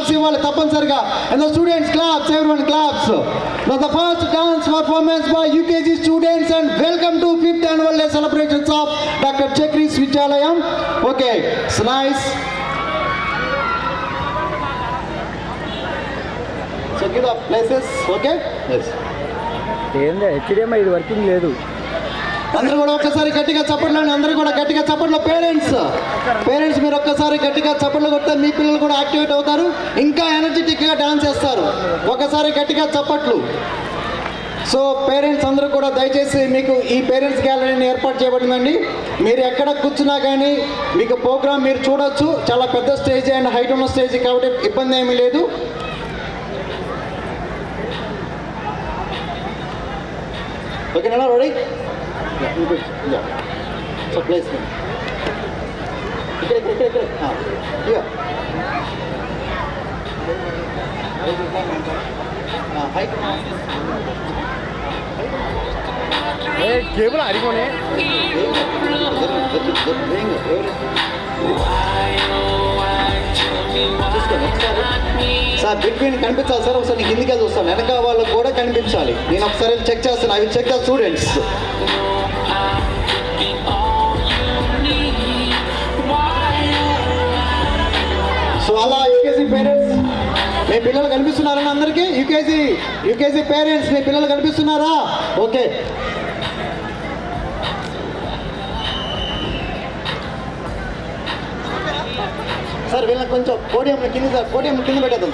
Claps ఇవ్వాలి తప్పనిసరిగా. And the students claps, everyone claps. Now the first dance performance by UKG students, and welcome to 5th annual day celebrations of Dr. Chakris Vidyalayam. Okay, it's nice. So give the places, okay? Yes. ఏంది HDMI ఇది working లేదు. అందరూ కూడా ఒక్కసారి గట్టిగా చప్పట్లు, అందరూ కూడా గట్టిగా చప్పట్లు. పేరెంట్స్ మీరు ఒక్కసారి గట్టిగా చప్పట్లు కొడితే మీ పిల్లలు కూడా యాక్టివేట్ అవుతారు, ఇంకా ఎనర్జెటిక్గా డాన్స్ చేస్తారు. ఒకసారి గట్టిగా చప్పట్లు. సో పేరెంట్స్ అందరూ కూడా దయచేసి మీకు ఈ పేరెంట్స్ గ్యాలరీని ఏర్పాటు చేయబడిందండి. మీరు ఎక్కడ కూర్చున్నా కానీ మీకు ప్రోగ్రామ్ మీరు చూడొచ్చు. చాలా పెద్ద స్టేజ్ అండ్ హైట్ ఉన్న స్టేజ్ కాబట్టి ఇబ్బంది ఏమీ లేదు. ఓకేనా, రెడీ? సో ప్లేస్ ఇక్కడ హైట్ కేబుల్ అరిగోనే సార్ బిట్వీన్ కనిపించాలి సార్. ఒకసారి నేను కిందికి చూస్తాను, వెనక వాళ్ళకు కూడా కనిపించాలి. నేను ఒకసారి చెక్ చేస్తాను. అవి చెక్ ద స్టూడెంట్స్. సో అలా యూకేజీ పేరెంట్స్ మీ పిల్లలు కనిపిస్తున్నారని అందరికీ? యూకేజీ పేరెంట్స్ మీ పిల్లలు కనిపిస్తున్నారా? ఓకే. సార్ వీళ్ళకి కొంచెం పోడియం కింద పెట్టేద్దాం సార్.